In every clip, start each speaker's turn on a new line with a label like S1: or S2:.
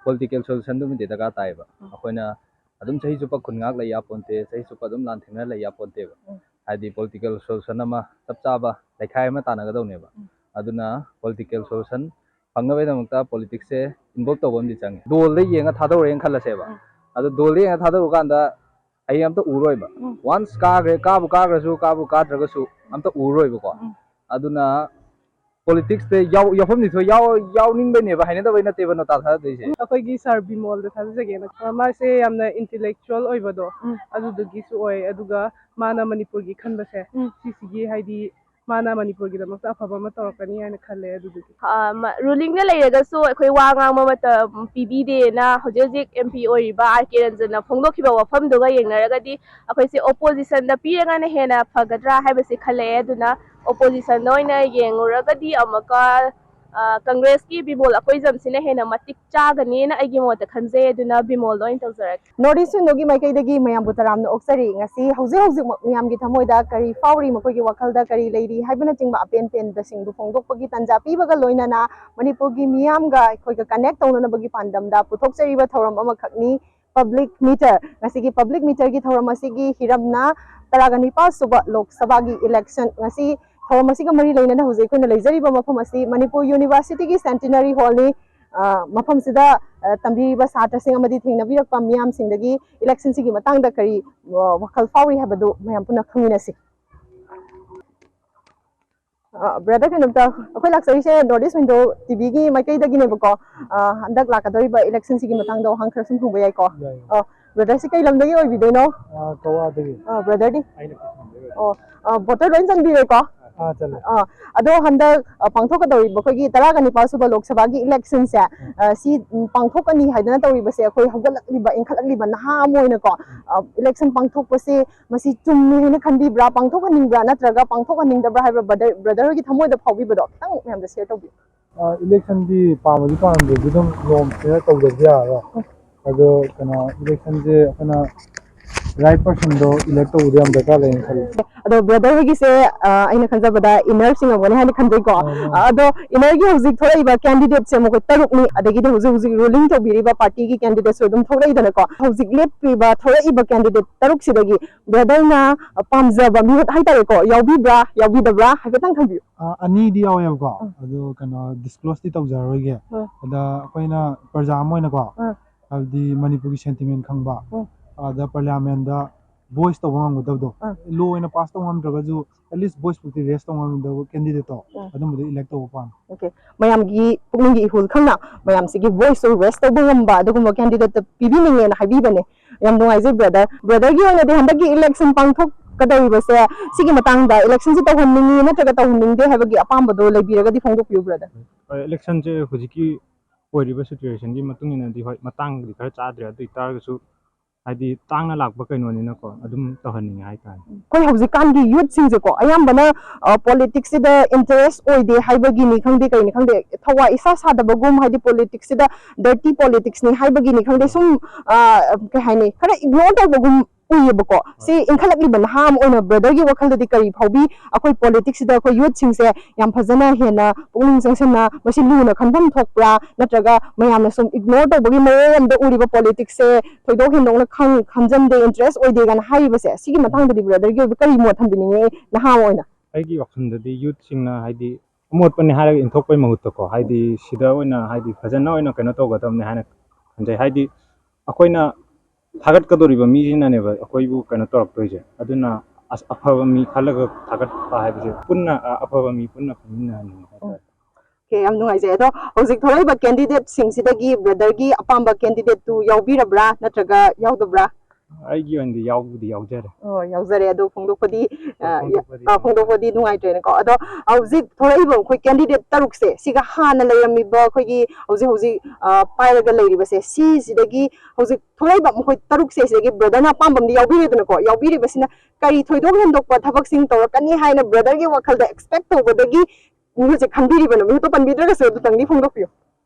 S1: political solution dum de daga taiba akoina adum chahi chupa khungak lai ya ponte chahi chupa adum lan thengna lai ya ponte ba hadi political solution ama chapcha ba lekhai ma tanaga dawne ba aduna political solution phangnabai damukta politics se involve tawbam di changi dol le yenga thadawre yang khalase ba adu dol le yenga thadaru kanda ai amta uroi ba once ka bu kadraga su amta uroi ba ko aduna politics te yaw ni so yaw ning be ne ba haina da baina te ba no ta tha de se
S2: akoi gi sar bimol da tha jage na ma se yamna intellectual oi ba do adu dugi su oi aduga mana manipur gi khan ba se sigi haidi mana manipur gi da ma sa phaba ma torakani haina khalle adu dugi
S3: ruling na leiraga su akoi wa ngang ma mata pb de na hojik mp oi ba 𝗘𝗟𝗘𝗖𝗧 na phongdok khiba wafam doga yengnaraga di akoi se opposition da piranga na hena phagadra haiba se khalle aduna opposition noina yenguraga di amaka Congress ki bimol akoi jam sina hena matik chagani na aigi mota khanjay aduna bimol loin tawjarak
S4: Northeast nogi maikai dagi mayam butaram no oksari ngasi hauzi miyam gi thamoi da kari fauri makoi gi wakal da kari leiri haibana chingba apen da singdu phongdok pagi tanja pi baga loina na manipur gi miyam ga khoi ga connect tawna na bagi pandam da puthok chari ba thoram ama khakni public meter ngasi gi public meter gi thoram asi gi hiramna taragani pa suba lok sabha gi election ngasi thoram asi ga mari leina na hauzi khoi na leijari ba mafam asi manipur university gi centenary hall ni mafam sida tambi ba satra sing amadi thingna bi rakpa miyam sing dagi election sigi matang da kari wakal fauri habadu mayam puna khangina si brother kanamta akoi laksari se Northeast window tv gi maikai dagi ne bako handak lakadori ba election sigi matang da hang kharsum thungba yai ko brother se kai lam dagi oi bidoi no
S5: kawa dagi
S4: brother di voter loin sang bi ko ado handak pangthok dori bakoi taraga ni pasuba lok sabha gi election se si pangthok ani haidana tori base akoi hogalakli ba inkhalakli ba naha moina ko election pangthok pase masi chumni hena khanbi bra pangthok aning bra natraga pangthok aning da bra haiba brother gi thamoi da phawbi ba do tang mem da share tobi
S5: election di pamadi pamde bidum norm se tawda ya ado kana election je kana right person do elect to udam da kale
S4: ado brother gi se aina khanja bada inner sing amone hani khanjai ko ado inner gi hujik thorai ba candidate se mo ko taruk ni adagi de hujik ruling to biri ba party gi candidate so dum thorai da ko hujik lep pri ba thorai ba candidate taruk sidagi brother na pamja ba mi hai tare ko yaubi da bra hagetang khambi
S5: ani di yaw ko ado kana disclose ti tawjaroi ge ada koina parja moina ko abdi manipuri sentiment khangba the parliament da voice to wang do law in a past on dragaju at least voice puti rest on the candidate to adum de elect to pan
S4: okay mayam gi pungning gi hul khangna mayam sigi voice to rest to bangamba adugum candidate pibi ninge na habi bane yam no ai brother gi ona de handagi election pangthok kadai base sigi matang da election si to honningi na taga to honning de habagi apam do lebiraga di phongdok piu brother
S6: election je hojiki oiriba situation gi matung ina di hoi matang di khar chadre adu targasu hadi tangna lakba kainoni na ko adum tahaninga hai kan
S4: koi haujikan gi youth sing je ko ayam bana politics da interest oi de haibagi ni khangde kai ni khangde thawa isa sa da bagum haidi politics da dirty politics ni haibagi ni khangde sum kai haini khara ignore da bagum uye bako si inkhalakli ban ham oina brother gi wakal di kari phaubi akoi politics da akoi youth sing se yam phajana hena pungning sangsana masi luna khanbam thokpra natraga mayam na sum ignore da bagi mayam da uriba politics se thoidok hindong na khamjam de interest oi de gan hai base sigi matang di brother gi kari mo thambini na ham oina
S6: ai gi wakhan da di youth sing na haidi amot pani hara inthok pai mahut ko haidi sida oina haidi phajana oina kana to gatam ne hana khanjai haidi akoina thagat kadoriba mi jina ne ba akoibu kana torak toije aduna afaba mi khalaga thagat pa haibse punna afaba mi punna khumina ni
S4: ke am nungai je do hojik thorai ba candidate sing sidagi brother gi apamba candidate tu yaubirabra natraga yaudabra
S6: ai gi andi yaujare
S4: yaujare ado phongdokpadi nungai train ko ado hojik thorai ba khoi candidate taruk se siga hana layami ba khoi gi hojik pairaga leiri ba se si sidagi hojik thorai ba khoi taruk se sidagi brother na pambam di yaubire dun ko yaubire basina kari thoidok hendokpa thabak sing torakani haina brother gi wakal da expect to bodagi mu je khandiri bana mu to panbidra se du tangni phongdokpio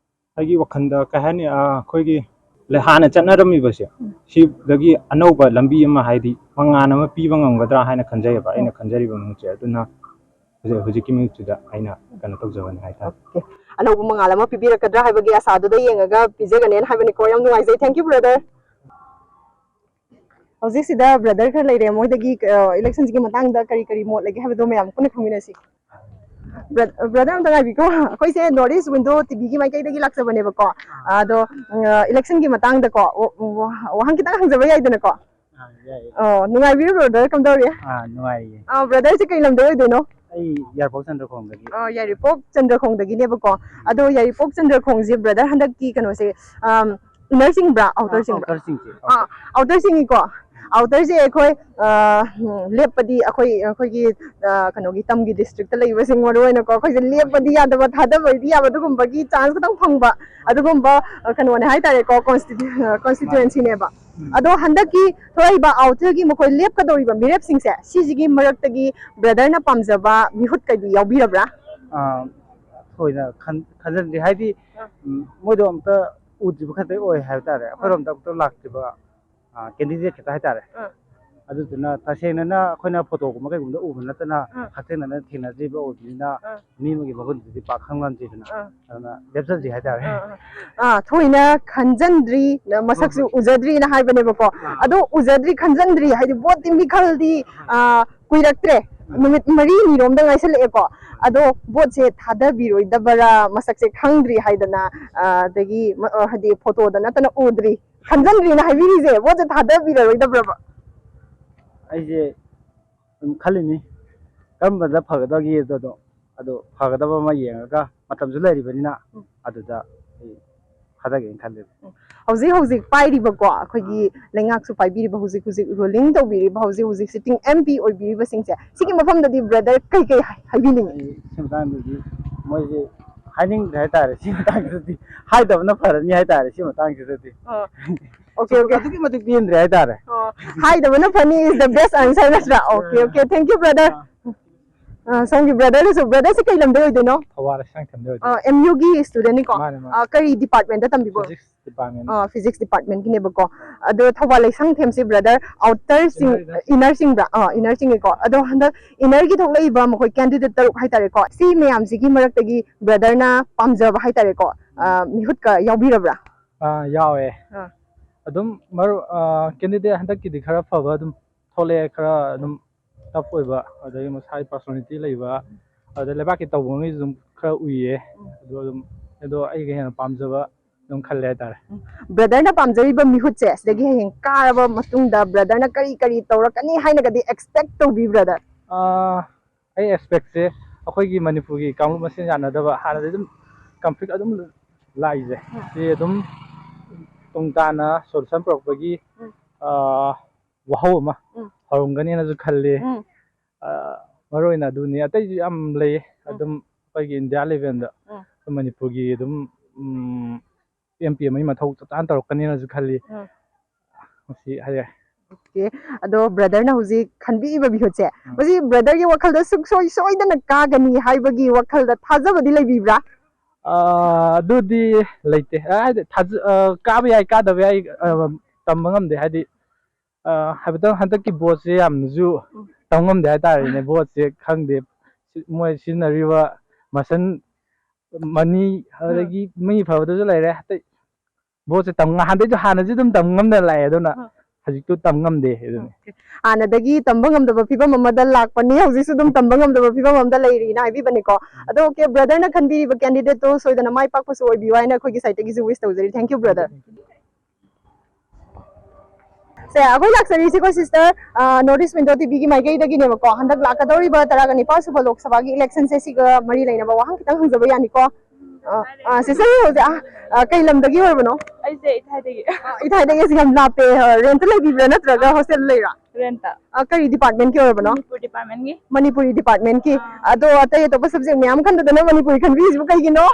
S6: ai gi wakhanda kahani khoi gi le hana chanarami base si dagi anauba lambi ama haidi mangana ma piba ngamgadra haina khanjai ba aina khanjari ba mu che aduna hojiki mi chuda aina kana tawjawani hai ta
S4: ꯑꯅꯧꯕ ꯃꯉꯥꯜ ꯑꯃ ꯄꯤꯕꯤꯔꯛꯀꯗ꯭ꯔꯥ ꯍꯥꯏꯕꯒꯤ ꯑꯁꯥꯗꯨꯗ ꯌꯦꯡꯉꯒ ꯄꯤꯖꯒꯅꯦꯅ ꯍꯥꯏꯕꯅꯤꯀꯣ ꯌꯥꯝ ꯅꯨꯡꯉꯥꯏꯖꯩ thank you brother ꯍꯧꯖꯤꯛꯁꯤꯗ brother ꯈꯔ ꯂꯩꯔꯦ ꯃꯣꯏꯗꯒꯤ ꯏꯂꯦꯛꯁꯟꯁꯤꯒꯤ ꯃꯇꯥꯡꯗ ꯀꯔꯤ ꯃꯣꯠ ꯂꯩꯒꯦ ꯍꯥꯏꯕꯗꯣ ꯃꯌꯥꯝ ꯄꯨꯟꯅ ꯈꯪꯃꯤꯟꯅꯁꯤ ꯕ꯭ꯔꯗꯔ ꯑꯝꯇ ꯉꯥꯏꯕꯤꯀꯣ ꯑꯩꯈꯣꯏꯁꯦ ꯅꯣꯔꯠ ꯏꯁ ꯋꯤꯟꯗꯣ ꯇꯤꯚꯤꯒꯤ ꯃꯥꯏꯀꯩꯗꯒꯤ ꯂꯥꯛꯆꯕꯅꯦꯕꯀꯣ ꯑꯗꯣ ꯏꯂꯦꯛꯁꯟꯒꯤ ꯃꯇꯥꯡꯗꯀꯣ ꯋꯥꯍꯪ ꯈꯤꯇꯪ ꯍꯪꯖꯕ ꯌꯥꯏꯗꯅꯀꯣ ꯅꯨꯡꯉꯥꯏꯕꯤꯔꯣ ꯕ꯭ꯔꯗꯔ ꯀꯝꯗꯧꯔꯤ
S6: ꯅꯨꯡꯉꯥꯏꯔꯤꯌꯦ
S4: ꯕ꯭ꯔꯗꯔꯁꯦ ꯀꯩ ꯂꯝꯗ ꯑꯣꯏꯗꯣꯏꯅꯣ
S6: ꯑꯩ ꯌꯥꯏꯔꯤꯄꯣꯛ ꯆꯟꯗ꯭ꯔꯈꯣꯡꯗꯒꯤ
S4: ꯌꯥꯏꯔꯤꯄꯣꯛ ꯆꯟꯗ꯭ꯔꯈꯣꯡꯗꯒꯤꯅꯦꯕꯀꯣ ꯑꯗꯣ ꯌꯥꯏꯔꯤꯄꯣꯛ ꯆꯟꯗ꯭ꯔꯈꯣꯡꯁꯦ ꯕ꯭ꯔꯗꯔ ꯍꯟꯗꯛꯀꯤ ꯀꯩꯅꯣꯁꯦ ꯏꯟꯅꯔ ꯆꯤꯡꯕ꯭ꯔꯥ ꯑꯥꯎꯇꯔ ꯆꯤꯡꯕ꯭ꯔꯥ ꯑꯥꯎꯇꯔ ꯆꯤꯡꯉꯤꯀꯣ ꯑꯥꯎꯇꯔꯁꯦ ꯑꯩꯈꯣꯏ ꯂꯦꯞꯄꯗꯤ ꯑꯩꯈꯣꯏꯒꯤ ꯀꯩꯅꯣꯒꯤ ꯇꯝꯒꯤ ꯗꯤꯁꯇ꯭ꯔꯤꯛꯇ ꯂꯩꯕꯁꯤꯡ ꯃꯔꯨꯑꯣꯏꯅꯀꯣ ꯑꯩꯈꯣꯏꯁꯦ ꯂꯦꯞꯄꯗꯤ ꯌꯥꯗꯕ ꯊꯥꯗꯕꯗꯤ ꯌꯥꯕ ꯑꯗꯨꯒꯨꯝꯕꯒꯤ ꯆꯥꯟꯁ ꯈꯤꯇꯪ ꯐꯪꯕ ꯑꯗꯨꯒꯨꯝꯕ ꯀꯩꯅꯣꯅꯦ ꯍꯥꯏꯇꯥꯔꯦꯀꯣ ꯀꯣꯟꯁꯇꯤꯇ꯭ꯌꯨꯑꯦꯟꯁꯤꯅꯦꯕ ꯑꯗꯣ ꯍꯟꯗꯛꯀꯤ ꯊꯣꯛꯏꯕ ꯑꯥꯎꯇꯔꯒꯤ ꯃꯈꯣꯏ ꯂꯦꯞꯀꯗꯧꯔꯤꯕ ꯃꯤꯔꯦꯞꯁꯤꯡꯁꯦ ꯁꯤꯁꯤꯒꯤ ꯃꯔꯛꯇꯒꯤ ꯕ꯭ꯔꯗꯔꯅ ꯄꯥꯝꯖꯕ ꯃꯤꯍꯨꯠꯀꯗꯤ ꯌꯥꯎꯕꯤꯔꯕ꯭ꯔꯥ
S6: ꯊꯣꯏꯅ ꯈꯟꯖꯟꯗꯦ ꯍꯥꯏꯗꯤ ꯃꯣꯏꯗꯣ ꯑꯝꯇ ꯎꯗ꯭ꯔꯤꯕ ꯈꯛꯇ ꯑꯣꯏ ꯍꯥꯏꯕ ꯇꯥꯔꯦ ꯑꯩꯈꯣꯏꯔꯣꯝꯗ ꯑꯝꯇ ꯂꯥꯛꯇ꯭ꯔꯤꯕ ꯀꯦꯟꯗꯤꯗꯦꯠ ꯈꯛꯇ ꯍꯥꯏꯇꯥꯔꯦ ꯑꯗꯨꯗꯨꯅ ꯇꯁꯦꯡꯅꯅ ꯑꯩꯈꯣꯏꯅ ꯐꯣꯇꯣꯒꯨꯝꯕ ꯀꯩꯒꯨꯝꯕꯗ ꯎꯕ ꯅꯠꯇꯅ ꯍꯛꯊꯦꯡꯅꯅ ꯊꯦꯡꯅꯗ꯭ꯔꯤꯕ ꯑꯣꯏꯕꯅꯤꯅ ꯃꯤ ꯑꯃꯒꯤ ꯃꯒꯨꯟꯗꯨꯗꯤ ꯄꯥꯛ ꯈꯪ ꯉꯝꯗ꯭ꯔꯤꯗꯅ ꯑꯗꯨꯅ ꯂꯦꯞꯆꯗ꯭ꯔꯤ ꯍꯥꯏꯇꯥꯔꯦ
S4: ꯊꯣꯏꯅ ꯈꯟꯖꯟꯗ꯭ꯔꯤ ꯃꯁꯛꯁꯨ ꯎꯖꯗ꯭ꯔꯤꯅ ꯍꯥꯏꯕꯅꯦꯕꯀꯣ ꯑꯗꯣ ꯎꯖꯗ꯭ꯔꯤ ꯈꯟꯖꯟꯗ꯭ꯔꯤ ꯍꯥꯏꯗꯤ ꯚꯣꯠꯇꯤ ꯃꯤꯈꯜꯗꯤ ꯀꯨꯏꯔꯛꯇ꯭ꯔꯦ ꯅꯨꯃꯤꯠ 4-5ꯔꯣꯝꯗ ꯉꯥꯏꯁꯜꯂꯛꯑꯦꯀꯣ ꯑꯗꯣ ꯚꯣꯠꯁꯦ ꯊꯥꯗꯕꯤꯔꯣꯏꯗꯕꯔꯥ ꯃꯁꯛꯁꯦ ꯈꯪꯗ꯭ꯔꯤ ꯍꯥꯏꯗꯅ ꯑꯗꯒꯤ ꯍꯥꯏꯗꯤ ꯐꯣꯇꯣꯗ ꯅꯠꯇꯅ ꯎꯗ꯭ꯔꯤ ꯈꯟꯖꯟꯗ꯭ꯔꯤꯅ ꯍꯥꯏꯕꯤꯔꯤꯁꯦ ꯚꯣꯠꯁꯦ ꯊꯥꯗꯕꯤꯔꯔꯣꯏꯗꯕ꯭ꯔꯕ
S6: ꯑꯩꯁꯦ ꯑꯗꯨꯝ ꯈꯜꯂꯤꯅꯤ ꯀꯔꯝꯕꯗ ꯐꯒꯗꯒꯦ ꯑꯗꯣ ꯐꯒꯗꯕ ꯑꯃ ꯌꯦꯡꯉꯒ ꯃꯇꯝꯁꯨ ꯂꯩꯔꯤꯕꯅꯤ나 ꯑꯗꯨꯗ ꯑꯩ ꯊꯥꯗꯒꯦꯅ ꯈꯜꯂꯦꯕ
S4: ꯍꯧꯖꯤꯛ ꯄꯥꯏꯔꯤꯕꯀꯣ ꯑꯩꯈꯣꯏꯒꯤ ꯂꯩꯉꯥꯛꯁꯨ ꯄꯥꯏꯕꯤꯔꯤꯕ ꯍꯧꯖꯤꯛ ꯔꯨꯂꯤꯡ ꯇꯧꯕꯤꯔꯤꯕ ꯍꯧꯖꯤꯛ ꯁꯤꯇꯤꯡ MP ꯑꯣꯏꯕꯤꯔꯤꯕꯁꯤꯡꯁꯦ ꯁꯤꯒꯤ ꯃꯐꯝꯗꯗꯤ ꯕ꯭ꯔꯗꯔ ꯀꯩ ꯍꯥꯏꯕꯤꯅꯤꯡꯉꯤ
S6: ꯁꯤ ꯃꯇꯥꯡꯗꯗꯤ ꯃꯣꯏꯁꯦ ꯍꯥꯏꯅꯤꯡꯗ꯭ꯔꯦ ꯍꯥꯏꯇꯥꯔꯦ ꯁꯤ ꯃꯇꯥꯡꯁꯤꯗꯗꯤ ꯍꯥꯏꯗꯕꯅ ꯐꯔꯅꯤ ꯍꯥꯏꯇꯥꯔꯦ ꯁꯤ ꯃꯇꯥꯡꯁꯤꯗꯗꯤ
S4: ꯑꯣꯀꯦ
S6: ꯑꯗꯨꯛꯀꯤ ꯃꯇꯤꯛ ꯄꯦꯟꯗ꯭ꯔꯦ ꯍꯥꯏꯇꯥꯔꯦ
S4: ꯍꯥꯏꯗꯕꯅ ꯐꯅꯤ is the best answer ꯅꯠꯇ꯭ꯔꯥ ꯑꯣꯀꯦ thank you brother ꯁꯣꯝꯒꯤ ꯕ꯭ꯔꯗꯔꯁꯦ ꯀꯩ ꯂꯝꯗ ꯑꯣꯏꯗꯣꯏꯅꯣ
S6: ꯊꯧꯕꯥꯜ ꯁꯪꯊꯦꯝꯗ ꯑꯣꯏꯗꯣꯏꯅꯣ
S4: MUꯒꯤ ꯁ꯭ꯇꯨꯗꯦꯟꯠꯅꯤꯀꯣ ꯀꯔꯤ ꯗꯤꯄꯥꯔꯠꯃꯦꯟꯇ ꯇꯝꯕꯤꯕꯣ
S6: ꯐꯤꯖꯤꯛꯁ ꯗꯤꯄꯥꯔꯠꯃꯦꯟ
S4: ꯐꯤꯖꯤꯛꯁ ꯗꯤꯄꯥꯔꯠꯃꯦꯟꯠꯒꯤꯅꯦꯕꯀꯣ ꯑꯗꯣ ꯊꯧꯕꯥꯜ ꯂꯩꯁꯪꯊꯦꯝꯁꯦ ꯕ꯭ꯔꯗꯔ ꯑꯥꯎꯇꯔꯁꯤꯡ ꯏꯟꯅꯔ ꯆꯤꯡꯕ꯭ꯔꯥ ꯏꯟꯅꯔ ꯆꯤꯡꯉꯤꯀꯣ ꯑꯗꯣ ꯍꯟꯗꯛ ꯏꯟꯅꯔꯒꯤ ꯊꯣꯛꯂꯛꯏꯕ ꯃꯈꯣꯏ ꯀꯦꯟꯗꯤꯗꯦꯠ 6 ꯍꯥꯏꯇꯥꯔꯦꯀꯣ ꯁꯤ ꯃꯌꯥꯝꯁꯤꯒꯤ ꯃꯔꯛꯇꯒꯤ ꯕ꯭ꯔꯗꯔꯅ ꯄꯥꯝꯖꯕ ꯍꯥꯏꯇꯥꯔꯦꯀꯣ ꯃꯤꯍꯨꯠꯀ ꯌꯥꯎꯕꯤꯔꯕ꯭ꯔꯥ
S6: ꯌꯥꯎꯋꯦ ꯑꯗꯨꯝ ꯀꯦꯟꯗꯤꯗꯦꯠ ꯍꯟꯗꯛꯀꯤꯗꯤ ꯈꯔ ꯐꯕ ꯑꯗꯨꯝ ꯊꯣꯛꯂꯛꯑꯦ ꯈꯔ ꯑꯗꯨꯝ ꯇꯐ ꯑꯣꯏꯕ ꯑꯗꯒꯤ ꯃꯁꯥꯒꯤ ꯄꯔꯁꯣꯅꯦꯂꯤꯇꯤ ꯂꯩꯕ ꯑꯗ ꯂꯩꯕꯥꯛꯀꯤ ꯇꯧꯕꯉꯩꯁꯨ ꯑꯗꯨꯝ ꯈꯔ ꯎꯏꯌꯦ ꯑꯗꯣ ꯑꯩꯒ ꯍꯦꯟꯅ ꯄꯥꯝꯖꯕ ꯑꯗꯨꯝ ꯈꯜꯂꯦ ꯍꯥꯏꯇꯥꯔꯦ
S4: ꯕ꯭ꯔꯗꯔꯅ ꯄꯥꯝꯖꯔꯤꯕ ꯃꯤꯍꯨꯠꯁꯦ ꯁꯤꯗꯒꯤ ꯍꯌꯦꯡ ꯀꯥꯔꯕ ꯃꯇꯨꯡꯗ ꯕ꯭ꯔꯗꯔꯅ ꯀꯔꯤ ꯇꯧꯔꯛꯀꯅꯤ ꯍꯥꯏꯅꯒꯗꯤ ꯑꯦꯛꯁꯄꯦꯛ ꯇꯧꯕꯤ ꯕ꯭ꯔꯗꯔ
S1: ꯑꯩ ꯑꯦꯛꯁꯄꯦꯛꯁꯦ ꯑꯩꯈꯣꯏꯒꯤ ꯃꯅꯤꯄꯨꯔꯒꯤ ꯀꯥꯡꯂꯨꯞ ꯃꯁꯦꯟ ꯌꯥꯅꯗꯕ ꯍꯥꯟꯅꯗꯤ ꯑꯗꯨꯝ ꯀꯟꯐ꯭ꯂꯤꯛ ꯑꯗꯨꯝ ꯂꯥꯛꯏꯁꯦ ꯁꯤ ꯑꯗꯨꯝ ꯇꯨꯡ ꯇꯥꯅ ꯁꯣꯂꯨꯁꯟ ꯄꯨꯔꯛꯄꯒꯤ ꯋꯥꯍꯧ ꯑꯃ ꯍꯧꯔꯝꯒꯅꯤꯅꯁꯨ ꯈꯜꯂꯤ ꯃꯔꯨ ꯑꯣꯏꯅ ꯑꯗꯨꯅꯤ ꯑꯇꯩꯁꯨ ꯌꯥꯝ ꯂꯩ ꯑꯗꯨꯝ ꯑꯩꯈꯣꯏꯒꯤ ꯏꯟꯗꯤꯌꯥ ꯂꯦꯚꯦꯜꯗ ꯃꯅꯤꯄꯨꯔꯒꯤ ꯑꯗꯨꯝ MP ꯑꯃꯒꯤ ꯃꯊꯧ ꯆꯞ ꯆꯥꯅ ꯇꯧꯔꯛꯀꯅꯤꯅꯁꯨ ꯈꯜꯂꯤ ꯃꯁꯤ ꯍꯥꯏꯌꯦ
S4: ꯑꯗꯣ ꯕ꯭ꯔꯗꯔꯅ ꯍꯧꯖꯤꯛ ꯈꯟꯕꯤꯔꯤꯕ ꯃꯤꯍꯨꯠꯁꯦ ꯃꯁꯤ ꯕ꯭ꯔꯗꯔꯒꯤ ꯋꯥꯈꯜꯗ ꯁꯨꯡꯁꯣꯏ ꯁꯣꯏꯗꯅ ꯀꯥꯒꯅꯤ ꯍꯥꯏꯕꯒꯤ ꯋꯥꯈꯜꯗ ꯊꯥꯖꯕꯗꯤ ꯂꯩꯕꯤꯕ꯭ꯔꯥ
S1: ꯑꯗꯨꯗꯤ ꯂꯩꯇꯦ ꯍꯥꯏꯗꯤ ꯀꯥꯕ ꯌꯥꯏ ꯀꯥꯗꯕ ꯌꯥꯏ ꯇꯝꯕ ꯉꯝꯗꯦ ꯍꯥꯏꯗꯤ ꯍꯥꯏꯕꯗꯤ ꯍꯟꯗꯛꯀꯤ ꯚꯣꯠꯁꯦ ꯌꯥꯝꯅꯁꯨ ꯇꯝ ꯉꯝꯗꯦ ꯍꯥꯏꯇꯥꯔꯦꯅꯦ ꯚꯣꯠꯁꯦ ꯈꯪꯗꯦ ꯃꯣꯏ ꯁꯤꯖꯤꯟꯅꯔꯤꯕ ꯃꯁꯟ ꯃꯅꯤ ꯑꯗꯒꯤ ꯃꯤ ꯐꯕꯗꯁꯨ ꯂꯩꯔꯦ ꯑꯇꯩ ꯚꯣꯠꯁꯦ ꯍꯥꯟꯅꯁꯨ ꯑꯗꯨꯝ ꯇꯝ ꯉꯝꯗꯅ ꯂꯥꯛꯑꯦ ꯑꯗꯨꯅ ꯍꯧꯖꯤꯛꯇꯨ ꯇꯝ ꯉꯝꯗꯦ ꯑꯗꯨꯅꯤ
S4: ꯍꯥꯟꯅꯗꯒꯤ ꯇꯝꯕ ꯉꯝꯗꯕ ꯐꯤꯕꯝ ꯑꯃꯗ ꯂꯥꯛꯄꯅꯤ ꯍꯧꯖꯤꯛꯁꯨ ꯑꯗꯨꯝ ꯇꯝꯕ ꯉꯝꯗꯕ ꯐꯤꯕꯝ ꯑꯃꯗ ꯂꯩꯔꯤꯅ ꯍꯥꯏꯕꯤꯕꯅꯤꯀꯣ ꯑꯗꯣ ꯑꯣꯀꯦ ꯕ꯭ꯔꯗꯔꯅ ꯈꯟꯕꯤꯔꯤꯕ ꯀꯦꯟꯗꯤꯗꯦꯠꯇꯣ ꯁꯣꯏꯗꯅ ꯃꯥꯏ ꯄꯥꯛꯄꯁꯨ ꯑꯣꯏꯕꯤꯌꯨ ꯍꯥꯏꯅ ꯑꯩꯈꯣꯏꯒꯤ ꯁꯥꯏꯠꯇꯒꯤꯁꯨ ꯋꯤꯁ ꯇꯧꯖꯔꯤ ꯊꯦꯡꯛ ꯌꯨ ꯕ꯭ꯔꯗꯔ ꯁꯦ ꯑꯩꯈꯣꯏ ꯂꯥꯛꯆꯔꯤꯁꯤꯀꯣ ꯁꯤꯁꯇꯔ ꯅꯣꯔꯠ ꯏꯁ ꯋꯤꯟꯗꯣ ꯇꯤꯚꯤꯒꯤ ꯃꯥꯏꯀꯩꯗꯒꯤꯅꯦꯕꯀꯣ ꯍꯟꯗꯛ ꯂꯥꯛꯀꯗꯧꯔꯤꯕ 35 ꯁꯨꯕ ꯂꯣꯛ ꯁꯚꯥꯒꯤ ꯏꯂꯦꯛꯁꯟꯁꯦ ꯁꯤꯒ ꯃꯔꯤ ꯂꯩꯅꯕ ꯋꯥꯍꯪ ꯈꯤꯇꯪ ꯍꯪꯖꯕ ꯌꯥꯅꯤꯀꯣ ꯁꯤꯁꯇꯔ ꯍꯧꯖꯤꯛ ꯀꯩ ꯂꯝꯗꯒꯤ ꯑꯣꯏꯕꯅꯣ
S3: ꯑꯩꯁꯦ
S4: ꯏꯊꯥꯏꯗꯒꯤ ꯑꯁꯤ ꯌꯥꯝ ꯂꯥꯞꯄꯦ ꯔꯦꯟꯇ ꯂꯩꯕꯤꯕ꯭ꯔꯥ ꯅꯠꯇ꯭ꯔꯒ ꯍꯣꯁꯇꯦꯜ ꯂꯩꯔꯥ
S3: ꯔꯦꯟꯇ
S4: ꯀꯔꯤ ꯗꯤꯄꯥꯔꯠꯃꯦꯟꯠꯀꯤ ꯑꯣꯏꯕꯅꯣ ꯃꯅꯤꯄꯨꯔꯤ ꯗꯤꯄꯥꯔꯠꯃꯦꯟꯠꯀꯤ ꯑꯗꯣ ꯑꯇꯩ ꯑꯇꯣꯞꯄ ꯁꯕꯖꯦꯛ ꯃꯌꯥꯝ ꯈꯟꯗꯗꯅ ꯃꯅꯤꯄꯨꯔꯤ ꯈꯟꯕꯤꯔꯤꯁꯤꯕꯨ ꯀꯩꯒꯤꯅꯣ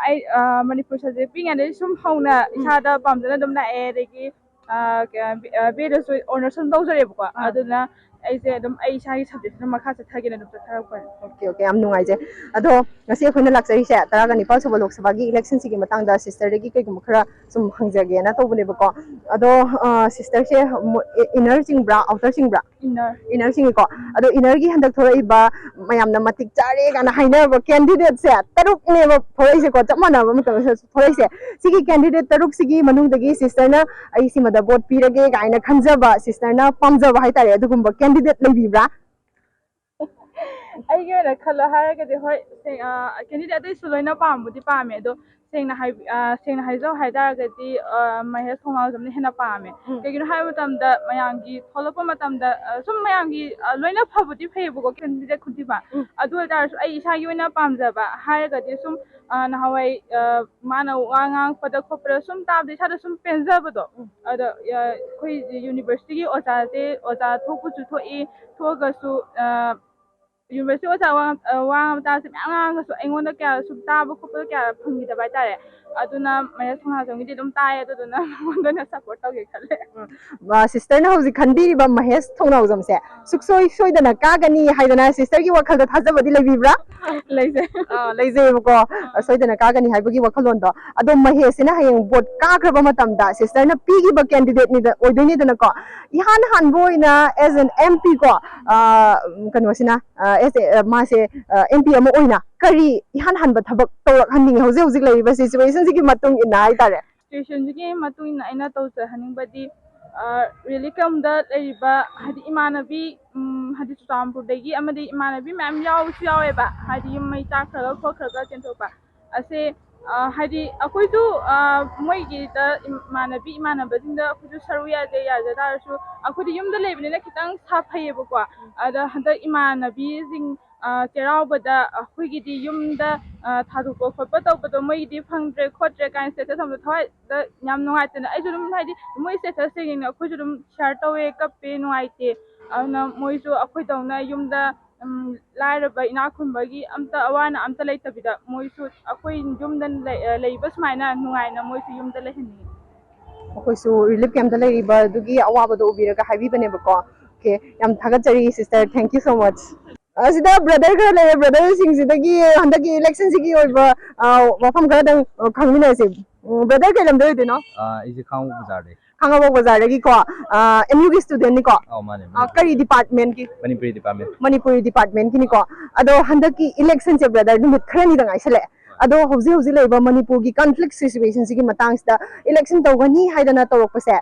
S3: ꯑꯩ ꯃꯅꯤꯄꯨꯔ ꯁꯕꯖꯦꯛ ꯄꯤꯛꯉꯩꯗꯒꯤ ꯁꯨꯝ ꯍꯧꯅ ꯏꯁꯥꯗ ꯄꯥꯝꯖꯅ ꯑꯗꯨꯝ ꯂꯥꯛꯑꯦ ꯑꯗꯒꯤ BAꯗꯁꯨ ꯑꯣꯅꯔꯁ ꯑꯗꯨꯝ ꯇꯧꯖꯔꯦꯕꯀꯣ ꯑꯗꯨꯅ ꯑꯩꯁꯦ ꯑꯗꯨꯝ ꯑꯩ ꯏꯁꯥꯒꯤ ꯁꯕꯖꯦꯛꯁꯤꯅ ꯃꯈꯥ ꯆꯠꯊꯒꯦꯅ ꯑꯗꯨꯝ ꯆꯠꯊꯔꯛꯄꯅꯦ
S4: ꯑꯣꯀꯦ ꯌꯥꯝ ꯅꯨꯡꯉꯥꯏꯖꯩ ꯑꯗꯣ ꯉꯁꯤ ꯑꯩꯈꯣꯏꯅ ꯂꯥꯛꯆꯔꯤꯁꯦ 19 ꯁꯨꯕ ꯂꯣꯛ ꯁꯚꯥꯒꯤ ꯏꯂꯦꯛꯁꯟꯁꯤꯒꯤ ꯃꯇꯥꯡꯗ ꯁꯤꯁꯇꯔꯗꯒꯤ ꯀꯩꯒꯨꯝꯕ ꯈꯔ ꯁꯨꯝ ꯍꯪꯖꯒꯦꯅ ꯇꯧꯕꯅꯦꯕꯀꯣ ꯑꯗꯣ ꯁꯤꯁꯇꯔꯁꯦ ꯏꯟꯅꯔ ꯆꯤꯡꯕ꯭ꯔꯥ ꯑꯥꯎꯇꯔ ꯆꯤꯡꯕ꯭ꯔꯥ inner ado inner gi handak thorai ba mayam na matik chare kana haina ba candidate se taruk ne ba thorai se ko chamana ba mutam se thorai se sigi candidate taruk sigi manung dagi sister na ai sima da vote pirage gaina khanjaba sister na pamjaba hai tare adugumba candidate leibibra
S7: ai ge na khala haragadi hoi candidate dai suloina pambudi pame ado sengna haijau haidaragadi mahesh thongaujamni hena pame kegino hai matamda mayangi tholapa matamda sum mayangi loina phabudi phaibugo candidate khutiba adu dar ai isagi oina pamjaba haragadi sum nahawai mana wangang pada khopra sum tabdi sada sum penjabado ada khoi university gi oja thopu chu thoi thogasu university oja wang ta se myang so engonda kya sub taba khopra kya phungi da bai tare aduna maya thonga jongi di dum tai aduna monda na support tauge khale
S4: sister na hoji khandiri ba mahesh thongnau jam se suksoi soidana kagani haidana sister gi wakhal da thajabadi leibibra
S7: leise
S4: leise ko soidana kagani haibagi wakhalon do ado mahesh na hayeng vote kagraba matamda sister na pigi ba candidate ni da oidoni dana ko ihan han boina as an MP ko kanosina as ma se MP ama oina kari ihan han ba thabak tawrak haning hauji hauji leiba situation sigi matung ina ai tare
S7: situation sigi matung ina aina tawsa haning badi really kam da leiba hadi imanabi hadi Churampur dagi amadi imanabi ma'am yawe ba hadi mai ta khara khokra chentopa ase hadi akoi tu moi gi da imanabi jinda akoi saruya de ya da su akoi yum da leibne na kitang sa phaye ba kwa ada hada imanabi jing ꯆꯩꯔꯥꯎꯕꯗ ꯑꯩꯈꯣꯏꯒꯤꯗꯤ ꯌꯨꯝꯗ ꯊꯥꯗꯣꯛꯄ ꯈꯣꯠꯄ ꯇꯧꯕꯗꯣ ꯃꯣꯏꯒꯤꯗꯤ ꯐꯪꯗ꯭ꯔꯦ ꯈꯣꯠꯇ꯭ꯔꯦ ꯀꯥꯏꯅ status ꯑꯃꯗ ꯊꯋꯥꯏꯗ ꯌꯥꯝ ꯅꯨꯡꯉꯥꯏꯇꯅ ꯑꯩꯁꯨ ꯑꯗꯨꯝ ꯍꯥꯏꯗꯤ ꯃꯣꯏ ꯁ꯭ꯇꯦꯇꯁ ꯌꯦꯡꯉ ꯑꯩꯈꯣꯏꯁꯨ ꯑꯗꯨꯝ ꯁꯤꯌꯔ ꯇꯧꯋꯦ ꯀꯞꯄꯦ ꯅꯨꯡꯉꯥꯏꯇꯦ ꯑꯗꯨꯅ ꯃꯣꯏꯁꯨ ꯑꯩꯈꯣꯏꯗꯧꯅ ꯌꯨꯝꯗ ꯂꯥꯏꯔꯕ ꯏꯅꯥꯛ ꯈꯨꯟꯕꯒꯤ ꯑꯝꯇ ꯑꯋꯥ ꯑꯝꯇ ꯂꯩꯇꯕꯤꯗ ꯃꯣꯏꯁꯨ ꯑꯩꯈꯣꯏ ꯌꯨꯝꯗ ꯂꯩꯕ ꯁꯨꯃꯥꯏꯅ ꯅꯨꯡꯉꯥꯏꯅ ꯃꯣꯏꯁꯨ ꯌꯨꯝꯗ ꯂꯩꯍꯟꯅꯤꯡꯉꯤ ꯑꯩꯈꯣꯏꯁꯨ
S4: ꯔꯤꯂꯤꯐ ꯀꯦꯝꯞꯇ ꯂꯩꯔꯤꯕ ꯑꯗꯨꯒꯤ ꯑꯋꯥꯕꯗꯣ ꯎꯕꯤꯔꯒ ꯍꯥꯏꯕꯤꯕꯅꯦꯕꯀꯣ ꯑꯣꯀꯦ ꯌꯥꯝ ꯊꯥꯒꯠꯆꯔꯤ ꯁꯤꯁꯇꯔ ꯊꯦꯡꯛ ꯌꯨ ꯁꯣ ꯃꯆ ꯑꯁꯤꯗ ꯕ꯭ꯔꯗꯔ ꯈꯔ ꯂꯩꯔꯦ ꯕ꯭ꯔꯗꯔꯁꯤꯡꯁꯤꯗꯒꯤ ꯍꯟꯗꯛꯀꯤ ꯏꯂꯦꯛꯁꯟꯁꯤꯒꯤ ꯑꯣꯏꯕ ꯋꯥꯐꯝ ꯈꯔꯗꯪ ꯈꯪꯃꯤꯟꯅꯁꯤ ꯕ꯭ꯔꯗꯔ ꯀꯩ ꯂꯝꯗ ꯑꯣꯏꯗꯣꯏꯅꯣ
S1: ꯑꯩꯁꯦ ꯈꯥꯡꯉꯕꯣꯛ ꯕꯖꯥꯔꯗꯩ
S4: ꯈꯥꯡꯉꯕꯣꯛ ꯕꯖꯥꯔꯗꯒꯤꯀꯣ MUꯒꯤ ꯁ꯭ꯇꯨꯗꯦꯟꯠꯅꯤꯀꯣ
S1: ꯃꯥꯅꯦ
S4: ꯀꯔꯤ ꯗꯤꯄꯥꯔꯠꯃꯦꯟꯠꯀꯤ
S1: ꯃꯅꯤꯄꯨꯔꯤ
S4: ꯗꯤꯄꯥꯔꯠꯃꯦꯟꯠꯀꯤꯅꯤꯀꯣ ꯑꯗꯣ ꯍꯟꯗꯛꯀꯤ ꯏꯂꯦꯛꯁꯟꯁꯦ ꯕ꯭ꯔꯗꯔ ꯅꯨꯃꯤꯠ ꯈꯔꯅꯤꯗ ꯉꯥꯏꯁꯜꯂꯛꯑꯦ ꯑꯗꯣ ꯍꯧꯖꯤꯛ ꯂꯩꯕ ꯃꯅꯤꯄꯨꯔꯒꯤ ꯀꯟꯐ꯭ꯂꯤꯛ ꯁꯤꯆꯨꯋꯦꯁꯟꯁꯤꯒꯤ ꯃꯇꯥꯡꯁꯤꯗ ꯏꯂꯦꯛꯁꯟ ꯇꯧꯒꯅꯤ ꯍꯥꯏꯗꯅ ꯇꯧꯔꯛꯄꯁꯦ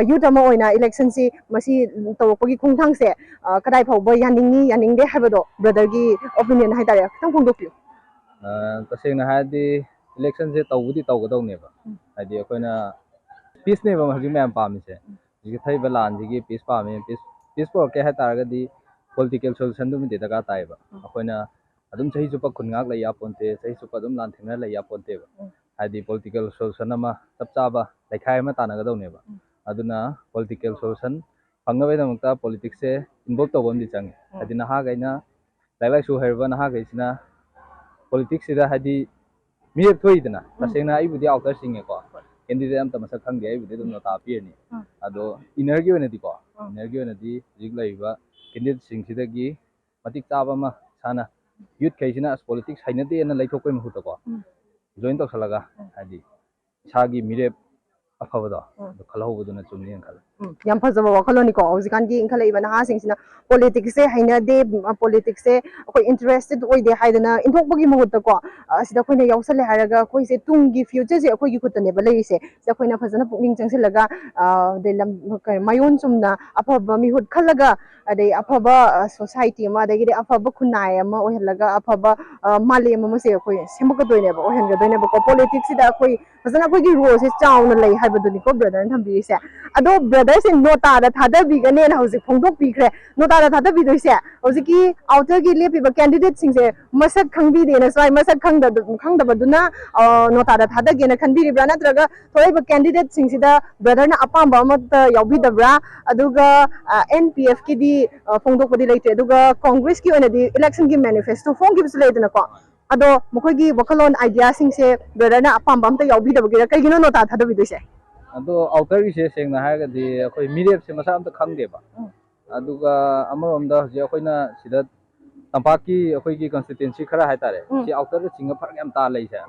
S4: ꯌꯨꯠ ꯑꯃ ꯑꯣꯏꯅ ꯏꯂꯦꯛꯁꯟꯁꯤ ꯃꯁꯤ ꯇꯧꯔꯛꯄꯒꯤ ꯈꯣꯡꯊꯥꯡꯁꯦ ꯀꯗꯥꯏ ꯐꯥꯎꯕ ꯌꯥꯅꯤꯡꯉꯤ ꯌꯥꯅꯤꯡꯗꯦ ꯍꯥꯏꯕꯗꯣ ꯕ꯭ꯔꯗꯔꯒꯤ ꯑꯣꯄꯤꯅꯤꯌꯟ ꯍꯥꯏꯇꯥꯔꯦ ꯈꯤꯇꯪ ꯐꯣꯡꯗꯣꯛꯄꯤꯌꯨ
S1: ꯇꯁꯦꯡꯅ ꯍꯥꯏꯔꯗꯤ ꯏꯂꯦꯛꯁꯟꯁꯦ ꯇꯧꯕꯨꯗꯤ ꯇꯧꯒꯗꯧꯅꯦꯕ ꯍꯥꯏꯗꯤ ꯑꯩꯈꯣꯏꯅ ꯄꯤꯁꯅꯦꯕ ꯍꯧꯖꯤꯛ ꯃꯌꯥꯝ ꯄꯥꯝꯃꯤꯁꯦ ꯍꯧꯖꯤꯛ ꯊꯩꯕ ꯂꯥꯟꯁꯤꯒꯤ ꯄꯤꯁ ꯄꯥꯝꯃꯤ ꯄꯤꯁ ꯄꯨꯔꯛꯀꯦ ꯍꯥꯏꯇꯥꯔꯒꯗꯤ ꯄꯣꯂꯤꯇꯤꯀꯦꯜ ꯁꯣꯂꯨꯁꯟꯗꯨꯃꯗꯤ ꯗꯔꯀꯥꯔ ꯇꯥꯏꯌꯦꯕ ꯑꯩꯈꯣꯏꯅ ꯑꯗꯨꯝ ꯆꯍꯤ ꯆꯨꯞꯄ ꯈꯨꯟ ꯉꯥꯛ ꯂꯩ ꯌꯥꯄꯣꯟꯇꯦ ꯆꯍꯤ ꯆꯨꯞꯄ ꯑꯗꯨꯝ ꯂꯥꯟ ꯊꯦꯡꯅ ꯂꯩ ꯌꯥꯄꯣꯟꯇꯦꯕ ꯍꯥꯏꯗꯤ ꯄꯣꯂꯤꯇꯤꯀꯦꯜ ꯁꯣꯂꯨꯁꯟ ꯑꯃ ꯆꯞ ꯆꯥꯕ ꯂꯩꯈꯥꯏ ꯑꯃ ꯇꯥꯟꯅꯒꯗꯧꯅꯦꯕ ꯑꯗꯨꯅ ꯄꯣꯂꯤꯇꯤꯀꯦꯜ ꯁꯣꯂꯨꯁꯟ ꯐꯪꯅꯕꯒꯤꯗꯃꯛꯇ ꯄꯣꯂꯤꯇꯤꯛꯁꯁꯦ ꯏꯟꯚꯣꯜꯕ ꯇꯧꯕ ꯑꯃꯗꯤ ꯆꯪꯉꯦ ꯍꯥꯏꯗꯤ ꯅꯍꯥꯈꯩꯅ ꯂꯥꯏꯔꯤꯛ ꯂꯥꯏꯁꯨ ꯍꯩꯔꯕ ꯅꯍꯥꯈꯩꯁꯤꯅ ꯄꯣꯂꯤꯇꯤꯛꯁꯁꯤꯗ ꯍꯥꯏꯗꯤ ꯃꯤꯔꯦꯞ ꯊꯣꯛꯏꯗꯅ ꯇꯁꯦꯡꯅ ꯑꯩꯕꯨꯗꯤ ꯑꯥꯎꯇꯔ ꯆꯤꯡꯉꯦꯀꯣ ꯀꯦꯟꯗꯤꯗꯦꯠ ꯑꯝꯇ ꯃꯁꯛ ꯈꯪꯗꯦ ꯑꯩꯕꯨꯗꯤ ꯑꯗꯨꯝ ꯅꯣꯇꯥ ꯄꯤꯔꯅꯤ ꯑꯗꯣ ꯏꯅꯔꯒꯤ ꯑꯣꯏꯅꯗꯤ ꯍꯧꯖꯤꯛ ꯂꯩꯔꯤꯕ ꯀꯦꯟꯗꯤꯗꯦꯠꯁꯤꯡꯁꯤꯗꯒꯤ ꯃꯇꯤꯛ ꯆꯥꯕ ꯑꯃ ꯏꯁꯥꯅ ꯌꯨꯠꯈꯩꯁꯤꯅ ꯑꯁ ꯄꯣꯂꯤꯇꯤꯛꯁ ꯍꯩꯅꯗꯦꯅ ꯂꯩꯊꯣꯛꯄꯩ ꯃꯍꯨꯠꯇꯀꯣ ꯖꯣꯏꯟ ꯇꯧꯁꯜꯂꯒ ꯍꯥꯏꯗꯤ ꯏꯁꯥꯒꯤ ꯃꯤꯔꯦꯞ ꯑꯐꯕꯗꯣ ꯑꯗꯨ ꯈꯜꯍꯧꯕꯗꯨꯅ ꯆꯨꯝꯅꯤꯅ ꯈꯜꯂꯦ
S4: ꯌꯥꯝ ꯐꯖꯕ ꯋꯥꯈꯜꯂꯣꯟꯅꯤꯀꯣ ꯍꯧꯖꯤꯛꯀꯥꯟꯒꯤ ꯏꯟꯈꯠꯂꯛꯏꯕ ꯅꯍꯥꯁꯤꯡꯁꯤꯅ ꯄꯣꯂꯤꯇꯤꯛꯁꯁꯦ ꯍꯩꯅꯗꯦ ꯄꯣꯂꯤꯇꯤꯛꯁꯁꯦ ꯑꯩꯈꯣꯏ ꯏꯟꯇꯔꯦꯁꯇꯦꯠ ꯑꯣꯏꯗꯦ ꯍꯥꯏꯗꯅ ꯏꯟꯊꯣꯛꯄꯒꯤ ꯃꯍꯨꯠꯇꯀꯣ ꯑꯁꯤꯗ ꯑꯩꯈꯣꯏꯅ ꯌꯥꯎꯁꯜꯂꯦ ꯍꯥꯏꯔꯒ ꯑꯩꯈꯣꯏꯁꯦ ꯇꯨꯡꯒꯤ ꯐ꯭ꯌꯨꯆꯔꯁꯦ ꯑꯩꯈꯣꯏꯒꯤ ꯈꯨꯠꯇꯅꯦꯕ ꯂꯩꯔꯤꯁꯦ ꯁꯤꯗ ꯑꯩꯈꯣꯏꯅ ꯐꯖꯅ ꯄꯨꯛꯅꯤꯡ ꯆꯪꯁꯤꯜꯂꯒ ꯃꯌꯣꯟ ꯆꯨꯝꯅ ꯑꯐꯕ ꯃꯤꯍꯨꯠ ꯈꯜꯂꯒ ꯑꯗꯩ ꯑꯐꯕ ꯁꯣꯁꯥꯏꯇꯤ ꯑꯃ ꯑꯗꯒꯤꯗꯤ ꯑꯐꯕ ꯈꯨꯟꯅꯥꯏ ꯑꯃ ꯑꯣꯏꯍꯜꯂꯒ ꯑꯐꯕ ꯃꯥꯂꯦꯝ ꯑꯃꯁꯦ ꯑꯩꯈꯣꯏ ꯁꯦꯝꯒꯠꯀꯗꯣꯏꯅꯦꯕ ꯑꯣꯏꯍꯟꯒꯗꯣꯏꯅꯦꯕꯀꯣ ꯄꯣꯂꯤꯇꯤꯛꯁꯁꯤꯗ ꯑꯩꯈꯣꯏ ꯐꯖꯅ ꯑꯩꯈꯣꯏꯒꯤ ꯔꯣꯜꯁꯦ ꯆꯥꯎꯅ ꯂꯩ ꯍꯥꯏꯕꯗꯨꯅꯤꯀꯣ ꯕ꯭ꯔꯗꯔꯅ ꯊꯝꯕꯤꯔꯤꯁꯦ ꯑꯗꯣ ꯕ꯭ꯔꯗꯔꯁꯦ ꯅꯣꯇꯥꯗ ꯊꯥꯗꯕꯤꯒꯅꯦꯅ ꯍꯧꯖꯤꯛ ꯐꯣꯡꯗꯣꯛꯄꯤꯈ꯭ꯔꯦ ꯅꯣꯇꯥꯗ ꯊꯥꯗꯕꯤꯗꯣꯏꯁꯦ ꯍꯧꯖꯤꯛꯀꯤ ꯑꯥꯎꯇꯔꯒꯤ ꯂꯦꯞꯄꯤꯕ ꯀꯦꯟꯗꯤꯗꯦꯠꯁꯤꯡꯁꯦ ꯃꯁꯛ ꯈꯪꯕꯤꯗꯦꯅ ꯁ꯭ꯋꯥꯏ ꯃꯁꯛ ꯈꯪꯗꯕꯗꯨꯅ ꯅꯣꯇꯥꯗ ꯊꯥꯗꯒꯦꯅ ꯈꯟꯕꯤꯔꯤꯕ꯭ꯔꯥ ꯅꯠꯇ꯭ꯔꯒ ꯊꯣꯛꯏꯕ ꯀꯦꯟꯗꯤꯗꯦꯠꯁꯤꯡꯁꯤꯗ ꯕ꯭ꯔꯗꯔꯅ ꯑꯄꯥꯝꯕ ꯑꯃꯠꯇ ꯌꯥꯎꯕꯤꯗꯕ꯭ꯔꯥ ꯑꯗꯨꯒ NPFꯀꯤꯗꯤ ꯐꯣꯡꯗꯣꯛꯄꯗꯤ ꯂꯩꯇꯦ ꯑꯗꯨꯒ ꯀꯣꯡꯒ꯭ꯔꯦꯁꯀꯤ ꯑꯣꯏꯅꯗꯤ ꯏꯂꯦꯛꯁꯟꯒꯤ ꯃꯦꯅꯤꯐꯦꯁꯇꯣ ꯐꯣꯡꯈꯤꯕꯁꯨ ꯂꯩꯗꯅꯀꯣ ꯑꯗꯣ ꯃꯈꯣꯏꯒꯤ ꯋꯥꯈꯜꯂꯣꯟ ꯑꯥꯏꯗꯤꯌꯥꯁꯤꯡꯁꯦ ꯕ꯭ꯔꯗꯔꯅ ꯑꯄꯥꯝꯕ ꯑꯝꯇ ꯌꯥꯎꯕꯤꯗꯕꯒꯤꯔ ꯀꯩꯒꯤꯅꯣ ꯅꯣꯇꯥ ꯊꯥꯗꯕꯤꯗꯣꯏꯁꯦ
S1: ꯑꯗꯣ ꯑꯥꯎꯇꯔꯒꯤꯁꯦ ꯁꯦꯡꯅ ꯍꯥꯏꯔꯒꯗꯤ ꯑꯩꯈꯣꯏ ꯃꯤꯔꯦꯞꯁꯦ ꯃꯁꯥ ꯑꯝꯇ ꯈꯪꯗꯦꯕ ꯑꯗꯨꯒ ꯑꯃꯔꯣꯝꯗ ꯍꯧꯖꯤꯛ ꯑꯩꯈꯣꯏꯅ ꯁꯤꯗ ꯇꯝꯄꯥꯛꯀꯤ ꯑꯩꯈꯣꯏꯒꯤ ꯀꯟꯁꯇꯤꯇ꯭ꯋꯦꯟꯁꯤ ꯈꯔ ꯍꯥꯏꯇꯥꯔꯦ ꯁꯤ ꯑꯥꯎꯇꯔꯗ ꯆꯤꯡꯉ ꯐꯔꯛ ꯌꯥꯝ ꯇꯥ ꯂꯩꯁꯦ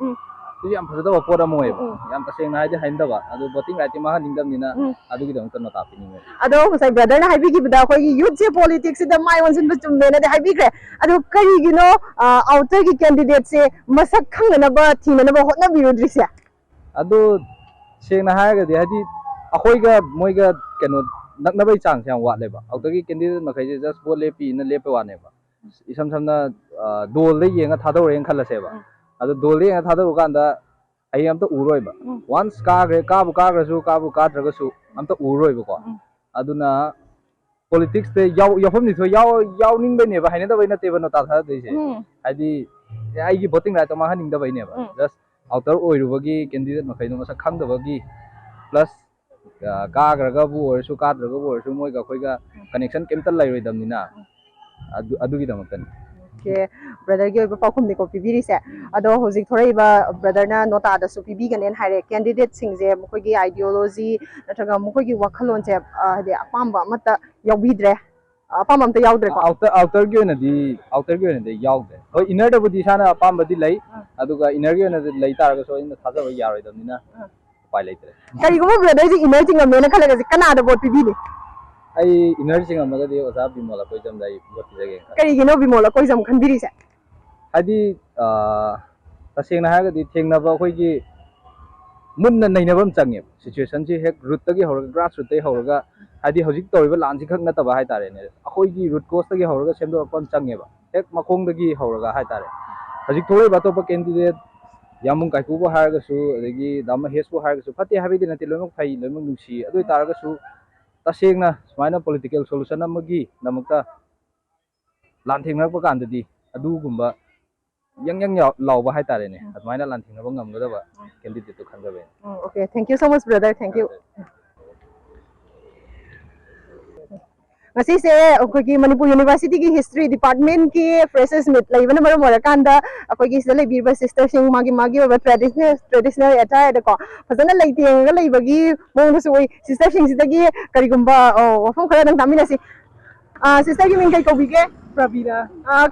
S1: ꯌꯥꯝ ꯐꯖꯗꯕ ꯄꯣꯠ ꯑꯃ ꯑꯣꯏꯕ ꯌꯥꯝ ꯇꯁꯦꯡꯅ ꯍꯥꯏꯗꯤ ꯍꯩꯅꯗꯕ ꯑꯗꯨ ꯚꯣꯇꯤꯡ ꯔꯥꯏꯠꯇꯤ ꯃꯥꯡꯍꯟꯅꯤꯡꯗꯕꯅꯤꯅ ꯑꯗꯨꯒꯤꯗꯃꯛꯇ ꯅꯣꯇꯥ ꯄꯤꯅꯤꯡꯉꯦ
S4: ꯑꯗꯣ ꯉꯁꯥꯏ ꯕ꯭ꯔꯗꯔꯅ ꯍꯥꯏꯕꯤꯈꯤꯕꯗ ꯑꯩꯈꯣꯏꯒꯤ ꯌꯨꯠꯁꯦ ꯄꯣꯂꯤꯇꯤꯛꯁꯁꯤꯗ ꯃꯥꯏ ꯑꯣꯟꯁꯤꯟꯕ ꯆꯨꯝꯃꯦꯅꯗꯤ ꯍꯥꯏꯕꯤꯈ꯭ꯔꯦ ꯑꯗꯣ ꯀꯔꯤꯒꯤꯅꯣ ꯑꯥꯎꯇꯔꯒꯤ ꯀꯦꯟꯗꯤꯗꯦꯠꯁꯦ ꯃꯁꯛ ꯈꯪꯅꯅꯕ ꯊꯤꯅꯅꯕ ꯍꯣꯠꯅꯕꯤꯔꯨꯗ꯭ꯔꯤꯁꯦ
S1: ꯑꯗꯨ ꯁꯦꯡꯅ ꯍꯥꯏꯔꯒꯗꯤ ꯍꯥꯏꯗꯤ ꯑꯩꯈꯣꯏꯒ ꯃꯣꯏꯒ ꯀꯩꯅꯣ ꯅꯛꯅꯕꯩ ꯆꯥꯡꯁꯦ ꯌꯥꯝ ꯋꯥꯠꯂꯦꯕ ꯑꯥꯎꯇꯔꯒꯤ ꯀꯦꯟꯗꯤꯗꯦꯠ ꯃꯈꯩꯁꯦ ꯖꯁ ꯚꯣꯠ ꯂꯦꯞꯄꯤꯅ ꯂꯦꯞꯄ ꯋꯥꯅꯦꯕ ꯏꯁꯝ ꯁꯝꯅ ꯗꯣꯜꯗ ꯌꯦꯡꯉ ꯊꯥꯗꯧꯔꯦꯅ ꯈꯜꯂꯁꯦꯕ ꯑꯗꯣ ꯗꯣꯜꯗ ꯌꯦꯡꯉ ꯊꯥꯗꯧꯔꯀꯥꯟꯗ ꯍꯌꯦꯡ ꯑꯝꯇ ꯎꯔꯣꯏꯕ ꯋꯥꯟꯁ ꯀꯥꯈ꯭ꯔꯦ ꯀꯥꯈ꯭ꯔꯁꯨ ꯀꯥꯗ꯭ꯔꯒꯁꯨ ꯑꯝꯇ ꯎꯔꯣꯏꯕꯀꯣ ꯑꯗꯨꯅ ꯄꯣꯂꯤꯇꯤꯛꯁꯇ ꯌꯥꯎꯐꯝꯗꯤ ꯊꯣꯛ ꯌꯥꯎꯅꯤꯡꯕꯩꯅꯦꯕ ꯍꯩꯅꯗꯕꯩ ꯅꯠꯇꯦꯕ ꯅꯣꯇꯥ ꯊꯥꯗꯗꯣꯏꯁꯦ ꯍꯥꯏꯗꯤ ꯑꯩꯒꯤ ꯚꯣꯇꯤꯡ ꯔꯥꯏꯠꯇꯣ ꯃꯥꯡꯍꯟꯅꯤꯡꯗꯕꯩꯅꯦꯕ ꯖꯁ ꯑꯥꯎꯇꯔ ꯑꯣꯏꯔꯨꯕꯒꯤ ꯀꯦꯟꯗꯤꯗꯦꯠ ꯃꯈꯩꯗꯣ ꯃꯁꯛ ꯈꯪꯗꯕꯒꯤ ꯄ꯭ꯂꯁ ꯀꯥꯈ꯭ꯔꯒꯕꯨ ꯑꯣꯏꯔꯁꯨ ꯀꯥꯗ꯭ꯔꯒꯕꯨ ꯑꯣꯏꯔꯁꯨ ꯃꯣꯏꯒ ꯑꯩꯈꯣꯏꯒ ꯀꯅꯦꯛꯁꯟ ꯀꯩꯝꯇ ꯂꯩꯔꯣꯏꯗꯕꯅꯤꯅ ꯑꯗꯨꯒꯤꯗꯃꯛꯇꯅꯤ
S4: ꯑꯣꯀꯦ ꯕ꯭ꯔꯗꯔꯒꯤ ꯑꯣꯏꯕ ꯄꯥꯎꯈꯨꯝꯅꯤꯀꯣ ꯄꯤꯕꯤꯔꯤꯁꯦ ꯑꯗꯣ ꯍꯧꯖꯤꯛ ꯊꯣꯔꯛꯏꯕ ꯕ꯭ꯔꯗꯔꯅ ꯅꯣꯇꯥꯗꯁꯨ ꯄꯤꯕꯤꯒꯅꯦꯅ ꯍꯥꯏꯔꯦ ꯀꯦꯟꯗꯤꯗꯦꯠꯁꯤꯡꯁꯦ ꯃꯈꯣꯏꯒꯤ ꯑꯥꯏꯗꯤꯌꯣꯂꯣꯖꯤ ꯅꯠꯇ꯭ꯔꯒ ꯃꯈꯣꯏꯒꯤ ꯋꯥꯈꯜꯂꯣꯟꯁꯦ ꯍꯥꯏꯗꯤ ꯑꯄꯥꯝꯕ ꯑꯃꯠꯇ ꯌꯥꯎꯕꯤꯗ꯭ꯔꯦ ꯑꯄꯥꯝꯕ ꯑꯝꯇ ꯌꯥꯎꯗ꯭ꯔꯦꯀꯣ
S1: ꯑꯥꯎꯇꯔꯒꯤ ꯑꯣꯏꯅꯗꯤ ꯌꯥꯎꯗ꯭ꯔꯦ ꯍꯣꯏ ꯏꯅꯔꯗꯕꯨꯗꯤ ꯏꯁꯥꯅ ꯑꯄꯥꯝꯕꯗꯤ ꯂꯩ ꯑꯗꯨꯒ ꯏꯅꯔꯒꯤ ꯑꯣꯏꯅꯗꯤ ꯂꯩ ꯇꯥꯔꯒꯁꯨ ꯑꯩꯅ ꯊꯥꯖꯕ ꯌꯥꯔꯣꯏꯗꯕꯅꯤꯅ ꯎꯄꯥꯏ ꯂꯩꯇ꯭ꯔꯦ
S4: ꯀꯔꯤꯒꯨꯝꯕ ꯕ꯭ꯔꯗꯔꯁꯦ ꯏꯅꯔ ꯆꯤꯡꯉꯝꯃꯦꯅ ꯈꯜꯂꯒꯁꯦ ꯀꯅꯥꯗ ꯚꯣꯠ ꯄꯤꯕꯤꯅꯤ
S1: ꯑꯩ ꯏꯅꯔ ꯆꯤꯡꯉꯝꯃꯒꯗꯤ ꯑꯣꯖꯥ ꯕꯤꯃꯣꯜ ꯑꯩꯈꯣꯏꯖꯝꯗ ꯑꯩ ꯚꯣꯠ ꯄꯤꯖꯒꯦ
S4: ꯀꯔꯤꯒꯤꯅꯣ ꯕꯤꯃꯣꯜ ꯑꯩꯈꯣꯏꯖꯝ ꯈꯟꯕꯤꯔꯤꯁꯦ
S1: ꯍꯥꯏꯗꯤ ꯇꯁꯦꯡꯅ ꯍꯥꯏꯔꯒꯗꯤ ꯊꯦꯡꯅꯕ ꯑꯩꯈꯣꯏꯒꯤ ꯃꯨꯟꯅ ꯅꯩꯅꯕ ꯑꯃ ꯆꯪꯉꯦꯕ ꯁꯤꯆꯨꯋꯦꯁꯟꯁꯤ ꯍꯦꯛ ꯔꯨꯠꯇꯒꯤ ꯍꯧꯔꯒ ꯒ꯭ꯔꯥꯁ ꯔꯨꯠꯇꯒꯤ ꯍꯧꯔꯒ ꯍꯥꯏꯗꯤ ꯍꯧꯖꯤꯛ ꯇꯧꯔꯤꯕ ꯂꯥꯟꯁꯤ ꯈꯛ ꯅꯠꯇꯕ ꯍꯥꯏꯇꯥꯔꯦꯅꯦ ꯑꯩꯈꯣꯏꯒꯤ ꯔꯨꯠ ꯀꯣꯁꯇꯒꯤ ꯍꯧꯔꯒ ꯁꯦꯝꯗꯣꯔꯛꯄ ꯑꯃ ꯆꯪꯉꯦꯕ ꯍꯦꯛ ꯃꯈꯣꯡꯗꯒꯤ ꯍꯧꯔꯒ ꯍꯥꯏꯇꯥꯔꯦ ꯍꯧꯖꯤꯛ ꯊꯣꯛꯂꯛꯏꯕ ꯑꯇꯣꯞꯄ ꯀꯦꯟꯗꯤꯗꯦꯠ ꯌꯥꯃꯨꯡ ꯀꯥꯏꯀꯨꯕꯨ ꯍꯥꯏꯔꯒꯁꯨ ꯑꯗꯒꯤ ꯗꯥ ꯃꯍꯦꯁꯄꯨ ꯍꯥꯏꯔꯒꯁꯨ ꯐꯠꯇꯦ ꯍꯥꯏꯕꯗꯤ ꯅꯠꯇꯦ ꯂꯣꯏꯅꯃꯛ ꯐꯩ ꯂꯣꯏꯅꯃꯛ ꯅꯨꯡꯁꯤ ꯑꯗꯨ ꯑꯣꯏ ꯇꯥꯔꯒꯁꯨ ꯇꯁꯦꯡꯅ ꯁꯨꯃꯥꯏꯅ ꯄꯣꯂꯤꯇꯤꯀꯦꯜ ꯁꯣꯂꯨꯁꯟ ꯑꯃꯒꯤꯗꯃꯛꯇ ꯂꯥꯟꯊꯦꯡꯅꯔꯛꯄ ꯀꯥꯟꯗꯗꯤ ꯑꯗꯨꯒꯨꯝꯕ ꯌꯪ ꯂꯥꯎꯕ ꯍꯥꯏꯇꯥꯔꯦꯅꯦ ꯑꯗꯨꯃꯥꯏꯅ ꯂꯥꯟꯊꯦꯡꯅꯕ ꯉꯝꯒꯗꯕ ꯀꯦꯟꯗꯤꯗꯦꯠꯇꯣ ꯈꯟꯖꯕꯩ
S4: okay thank you so much brother thank you ꯉꯁꯤꯁꯦ ꯑꯩꯈꯣꯏꯒꯤ ꯃꯅꯤꯄꯨꯔ ꯌꯨꯅꯤꯚꯔꯁꯤꯇꯤꯒꯤ ꯍꯤꯁꯇ꯭ꯔꯤ ꯗꯤꯄꯥꯔꯠꯃꯦꯟꯠꯀꯤ ꯐ꯭ꯔꯦꯁꯔꯁ ꯃꯤꯠ ꯂꯩꯕꯅ ꯃꯔꯝ ꯑꯣꯏꯔꯀꯥꯟꯗ ꯑꯩꯈꯣꯏꯒꯤ ꯁꯤꯗ ꯂꯩꯕꯤꯔꯤꯕ ꯁꯤꯁꯇꯔꯁꯤꯡ ꯃꯥꯒꯤ ꯑꯣꯏꯕ ꯇ꯭ꯔꯦꯗꯤꯁꯅꯦꯜ ꯑꯦꯇꯥꯌꯔꯗꯀꯣ ꯐꯖꯅ ꯂꯩꯇꯦꯡꯉꯒ ꯂꯩꯕꯒꯤ ꯃꯑꯣꯡꯗꯁꯨ ꯑꯣꯏ ꯁꯤꯁꯇꯔꯁꯤꯡꯁꯤꯗꯒꯤ ꯀꯔꯤꯒꯨꯝꯕ ꯋꯥꯐꯝ ꯈꯔ ꯑꯗꯨꯝ ꯇꯥꯃꯤꯟꯅꯁꯤ ꯁꯤꯁꯇꯔꯒꯤ ꯃꯤꯡ ꯀꯩ ꯀꯧꯕꯤꯒꯦ
S2: ꯄ꯭ꯔꯕꯤꯅꯥ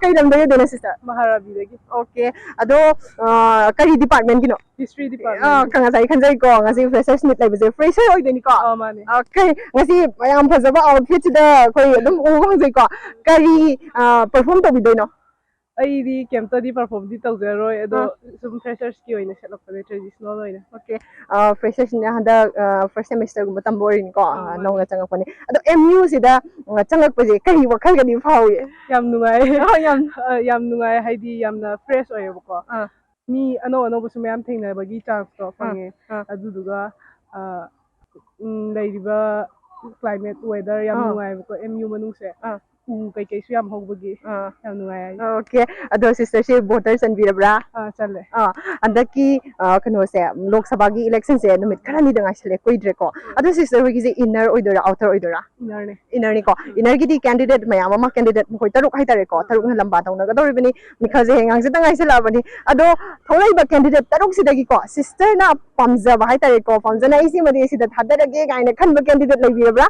S4: ꯀꯩ ꯂꯝꯗꯒꯤ ꯑꯣꯏꯗꯣꯏꯅꯣ ꯁꯤꯁꯇꯔ
S2: ꯃꯍꯥꯔꯥꯕꯤꯗꯒꯤ
S4: ꯑꯣꯀꯦ ꯑꯗꯣ ꯀꯔꯤ ꯗꯤꯄꯥꯔꯠꯃꯦꯟꯠꯀꯤꯅꯣ
S2: ꯍꯤꯁꯇ꯭ꯔꯤ ꯗꯤꯄꯥꯔꯠꯃꯦꯟ
S4: ꯉꯁꯥꯏ ꯈꯟꯖꯩꯀꯣ ꯉꯁꯤ ꯐ꯭ꯔꯦꯁꯔꯁ ꯃꯤꯠ ꯂꯩꯕꯁꯦ ꯐ꯭ꯔꯦꯁꯔ ꯑꯣꯏꯗꯣꯏꯅꯤꯀꯣ
S2: ꯃꯥꯅꯦ
S4: ꯑꯣꯀꯦ ꯉꯁꯤ ꯌꯥꯝ ꯐꯖꯕ ꯑꯥꯎꯠꯐꯤꯠꯁꯤꯗ ꯑꯩꯈꯣꯏ ꯑꯗꯨꯝ ꯎꯕ ꯐꯪꯖꯩꯀꯣ ꯀꯔꯤ ꯄꯔꯐꯣꯔꯝ ꯇꯧꯕꯤꯗꯣꯏꯅꯣ
S2: ꯑꯩꯗꯤ ꯀꯩꯝꯇꯗꯤ ꯄꯔꯐꯣꯔꯝꯗꯤ ꯇꯧꯖꯔꯣꯏ ꯑꯗꯣ ꯁꯨꯝ ꯐ꯭ꯔꯦꯁꯔꯁꯀꯤ ꯑꯣꯏꯅ ꯁꯦꯠꯂꯛꯄꯅꯦ ꯇ꯭ꯔꯦꯗꯤꯁꯅꯦꯜ ꯑꯣꯏꯅ
S4: ꯑꯣꯀꯦ ꯐ꯭ꯔꯦꯁꯔꯁꯤꯅ ꯍꯟꯗꯛ ꯐꯥꯔꯁ ꯁꯦꯃꯤꯁꯇꯔꯒꯨꯝꯕ ꯇꯝꯕ ꯑꯣꯏꯔꯤꯅꯤꯀꯣ
S2: ꯃꯥꯅꯦ
S4: ꯅꯧꯅ ꯆꯪꯉꯛꯄꯅꯦ ꯑꯗꯣ ꯑꯦꯝ ꯌꯨꯁꯤꯗ ꯆꯪꯉꯛꯄꯁꯦ ꯀꯔꯤ ꯋꯥꯈꯜꯒꯗꯤ ꯐꯥꯎꯏ
S2: ꯌꯥꯝ ꯅꯨꯡꯉꯥꯏ ꯌꯥꯝ ꯅꯨꯡꯉꯥꯏ ꯍꯥꯏꯗꯤ ꯌꯥꯝꯅ ꯐ꯭ꯔꯦꯁ ꯑꯣꯏꯌꯦꯕꯀꯣ ꯃꯤ ꯑꯅꯧ ꯑꯅꯧꯕꯁꯨ ꯃꯌꯥꯝ ꯊꯦꯡꯅꯕꯒꯤ ꯆꯥꯟꯁꯇꯣ ꯐꯪꯉꯦ ꯑꯗꯨꯗꯨꯒ ꯂꯩꯔꯤꯕ ꯀ꯭ꯂꯥꯏꯃꯦꯠ ꯋꯦꯗꯔ ꯌꯥꯝ ꯅꯨꯡꯉꯥꯏꯕꯀꯣ ꯑꯦꯝ ꯌꯨ ꯃꯅꯨꯡꯁꯦ ꯀꯩꯀꯩꯁꯨ ꯌꯥꯝ ꯍꯧꯕꯒꯤ ꯌꯥꯝ ꯅꯨꯡꯉꯥꯏ
S4: ꯑꯣꯀꯦ ꯑꯗꯣ ꯁꯤꯁꯇꯔꯁꯦ ꯚꯣꯇꯔ ꯆꯟꯕꯤꯔꯕ꯭ꯔꯥ
S2: ꯆꯜꯂꯦ
S4: ꯍꯟꯗꯛꯀꯤ ꯀꯩꯅꯣꯁꯦ ꯂꯣꯛ ꯁꯚꯥꯒꯤ ꯏꯂꯦꯛꯁꯟꯁꯦ ꯅꯨꯃꯤꯠ ꯈꯔꯅꯤꯗ ꯉꯥꯏꯁꯜꯂꯦ ꯀꯨꯏꯗ꯭ꯔꯦꯀꯣ ꯑꯗꯣ ꯁꯤꯁꯇꯔ ꯍꯣꯏꯒꯤꯁꯦ ꯏꯟꯅꯔ ꯑꯣꯏꯗꯣꯏꯔꯥ ꯑꯥꯎꯇꯔ ꯑꯣꯏꯗꯣꯏꯔꯥ
S2: ꯏꯅꯔꯅꯦ
S4: ꯏꯅꯔꯅꯤꯀꯣ ꯏꯅꯔꯒꯤꯗꯤ ꯀꯦꯟꯗꯤꯗꯦꯠ ꯃꯌꯥꯝ ꯑꯃ ꯀꯦꯟꯗꯤꯗꯦꯠ ꯃꯈꯣꯏ 3 ꯍꯥꯏꯇꯥꯔꯦꯀꯣ 3ꯅ ꯂꯝꯕꯥ ꯇꯧꯅꯒꯗꯧꯔꯤꯕꯅꯤ ꯃꯤꯈꯜꯁꯦ ꯍꯌꯦꯡ ꯍꯥꯡꯆꯤꯠꯇ ꯉꯥꯏꯁꯤꯜꯂꯛꯑꯕꯅꯤ ꯑꯗꯣ ꯊꯣꯛꯂꯛꯏꯕ ꯀꯦꯟꯗꯤꯗꯦꯠ 3ꯁꯤꯗꯒꯤꯀꯣ ꯁꯤꯁꯇꯔꯅ ꯄꯥꯝꯖꯕ ꯍꯥꯏꯇꯥꯔꯦꯀꯣ ꯄꯥꯝꯖꯅ ꯑꯩꯁꯤꯃꯗꯤ ꯁꯤꯗ ꯊꯥꯗꯔꯒꯦ ꯀꯥꯏꯅ ꯈꯟꯕ ꯀꯦꯟꯗꯤꯗꯦꯠ ꯂꯩꯕꯤꯔꯕ꯭ꯔꯥ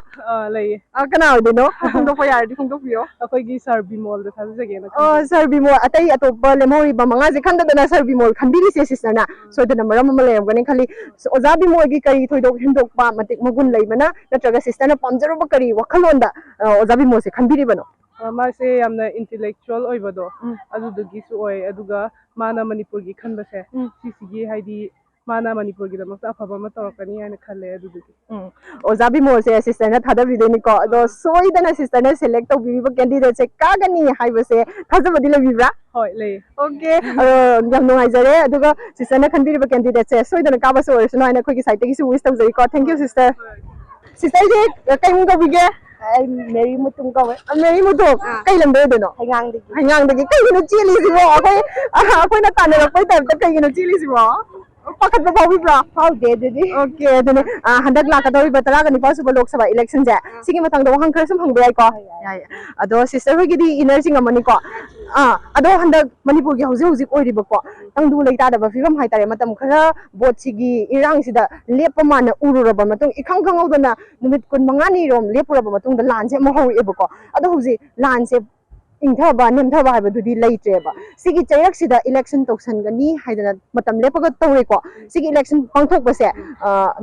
S2: ꯂꯩꯌꯦ
S4: ꯀꯅꯥ ꯑꯣꯏꯗꯣꯏꯅꯣ ꯐꯣꯡꯗꯣꯛꯄ ꯌꯥꯔꯗꯤ ꯐꯣꯡꯗꯣꯛꯄꯤꯌꯣ
S2: ꯑꯩꯈꯣꯏꯒꯤ ꯁꯥꯔ ꯕꯤꯃꯣꯜꯗ ꯊꯥꯖꯒꯦꯅ
S4: ꯁꯥꯔ ꯕꯤꯃꯣꯜ ꯑꯇꯩ ꯑꯇꯣꯞꯄ ꯂꯦꯝꯍꯧꯔꯤꯕ 5ꯁꯦ ꯈꯟꯗꯗꯅ ꯁꯥꯔ ꯕꯤꯃꯣꯜ ꯈꯟꯕꯤꯔꯤꯁꯦ ꯁꯤꯁꯇꯔꯅ ꯁꯣꯏꯗꯅ ꯃꯔꯝ ꯑꯃ ꯂꯩꯔꯝꯒꯅꯤ ꯈꯜꯂꯤ ꯑꯣꯖꯥ ꯕꯤꯃꯣꯜꯒꯤ ꯀꯔꯤ ꯊꯣꯏꯗꯣꯛ ꯍꯦꯟꯗꯣꯛꯄ ꯃꯇꯤꯛ ꯃꯒꯨꯟ ꯂꯩꯕꯅ ꯅꯠꯇ꯭ꯔꯒ ꯁꯤꯁꯇꯔꯅ ꯄꯥꯝꯖꯔꯨꯕ ꯀꯔꯤ ꯋꯥꯈꯜꯂꯣꯟꯗ ꯑꯣꯖꯥ ꯕꯤꯃꯣꯜꯁꯦ ꯈꯟꯕꯤꯔꯤꯕꯅꯣ
S2: ꯃꯥꯁꯦ ꯌꯥꯝꯅ ꯏꯟꯇꯦꯂꯦꯛꯆꯨꯋꯦꯜ ꯑꯣꯏꯕꯗꯣ ꯑꯗꯨꯗꯨꯒꯤꯁꯨ ꯑꯣꯏ ꯑꯗꯨꯒ ꯃꯥꯅ ꯃꯅꯤꯄꯨꯔꯒꯤ ꯈꯟꯕꯁꯦ ꯁꯤꯁꯤꯒꯤ ꯍꯥꯏꯗꯤ ꯃꯥꯅ ꯃꯅꯤꯄꯨꯔꯒꯤꯗꯃꯛꯇ ꯑꯐꯕ ꯑꯃ ꯇꯧꯔꯛꯀꯅꯤ ꯍꯥꯏꯅ ꯈꯜꯂꯦ ꯑꯗꯨꯗꯨꯒꯤ
S4: ꯑꯣꯖꯥ ꯕꯤꯃꯣꯜꯁꯦ ꯁꯤꯁꯇꯔꯅ ꯊꯥꯗꯕꯤꯗꯣꯏꯅꯤꯀோ ꯑꯗꯣ ꯁꯣꯏꯗꯅ ꯁꯤꯁꯇꯔꯅ ꯁꯦꯂꯦꯛ ꯇꯧꯕꯤꯔꯤꯕ ꯀꯦꯟꯗꯤꯗꯦꯠꯁꯦ ꯀꯥꯒꯅꯤ ꯍꯥꯏꯕꯁꯦ ꯊꯥꯖꯕꯗꯤ ꯂꯩꯕꯤꯕ꯭ꯔꯥ
S2: ꯍꯣꯏ ꯂꯩꯌꯦ
S4: ꯑꯣꯀꯦ ꯌꯥꯝ ꯅꯨꯡꯉꯥꯏꯖꯔꯦ ꯑꯗꯨꯒ ꯁꯤꯁꯇꯔꯅ ꯈꯟꯕꯤꯔꯤꯕ ꯀꯦꯟꯗꯤꯗꯦꯠꯁꯦ ꯁꯣꯏꯗꯅ ꯀꯥꯕꯁꯨ ꯑꯣꯏꯔꯁꯅꯨ ꯍꯥꯏꯅ ꯑꯩꯈꯣꯏꯒꯤ ꯁꯥꯏꯠꯇꯒꯤꯁꯨ ꯋꯤꯁ ꯇꯧꯖꯔꯤꯀꯣ ꯊꯦꯡꯛ ꯌꯨ ꯁꯤꯁꯇꯔ ꯁꯤꯁꯇꯔꯁꯦ ꯀꯩ ꯃꯤꯡ ꯀꯧꯕꯤꯒꯦ
S8: ꯃꯦꯔꯤ ꯃꯨꯇꯨꯝ ꯀꯧꯋꯦ
S4: ꯃꯦꯔꯤ ꯃꯨꯇꯨꯝ ꯀꯩ ꯂꯝꯗ ꯑꯣꯏꯗꯣꯏꯅꯣ
S8: ꯍꯩꯉꯥꯡꯗꯒꯤ
S4: ꯀꯩꯒꯤꯅꯣ ꯆꯦꯜꯂꯤꯁꯤꯕꯣ ꯑꯩꯈꯣꯏꯅ ꯇꯥꯟꯅꯔꯛꯄꯩ ꯇꯥꯏꯞꯇ ꯀꯩꯒꯤꯅꯣ ꯆꯦꯜꯂꯤꯁꯤꯕꯣ ꯄꯥꯈꯠꯄ ꯐꯥꯎꯕꯤꯕ꯭ꯔꯥ
S8: ꯐꯥꯎꯗꯦ ꯑꯗꯨꯗꯤ
S4: ꯑꯣꯀꯦ ꯑꯗꯨꯅꯦ ꯍꯟꯗꯛ ꯂꯥꯛꯀꯗꯧꯔꯤꯕ 19 ꯁꯨꯕ ꯂꯣꯛ ꯁꯚꯥ ꯏꯂꯦꯛꯁꯟꯁꯦ ꯁꯤꯒꯤ ꯃꯇꯥꯡꯗ ꯋꯥꯍꯪ ꯈꯔ ꯁꯨꯝ ꯍꯪꯕ ꯌꯥꯏꯀꯣ ꯌꯥꯏ ꯑꯗꯣ ꯁꯤꯁꯇꯔ ꯍꯣꯏꯒꯤꯗꯤ ꯏꯅꯔꯁꯤꯡ ꯑꯃꯅꯤꯀꯣ ꯑꯗꯣ ꯍꯟꯗꯛ ꯃꯅꯤꯄꯨꯔꯒꯤ ꯍꯧꯖꯤꯛ ꯑꯣꯏꯔꯤꯕꯀꯣ ꯇꯪꯗꯨ ꯂꯩꯇꯥꯗꯕ ꯐꯤꯕꯝ ꯍꯥꯏꯇꯥꯔꯦ ꯃꯇꯝ ꯈꯔ ꯚꯣꯠꯁꯤꯒꯤ ꯏꯔꯥꯡꯁꯤda ꯂꯦꯞꯄ ꯃꯥꯟꯅ ꯎꯔꯨꯔꯕ ꯃꯇꯨꯡ ꯏꯈꯪ ꯈꯪꯍꯧꯗꯅ ꯅꯨꯃꯤꯠ 15ꯅꯤꯔꯣꯝ ꯂꯦꯞꯄꯨꯔꯕ ꯃꯇꯨꯡꯗ ꯂꯥꯟꯁꯦ ꯑꯃꯨꯛ ꯍꯧꯔꯛꯑꯦꯕꯀꯣ ꯑꯗꯣ ꯍꯧꯖꯤꯛ ꯂꯥꯟꯁꯦ ingthaba nemthaba haibadudi leitreba sigi chayraksida election tawsanggani haidana matam lepaga tawre ko sigi election pangthokbase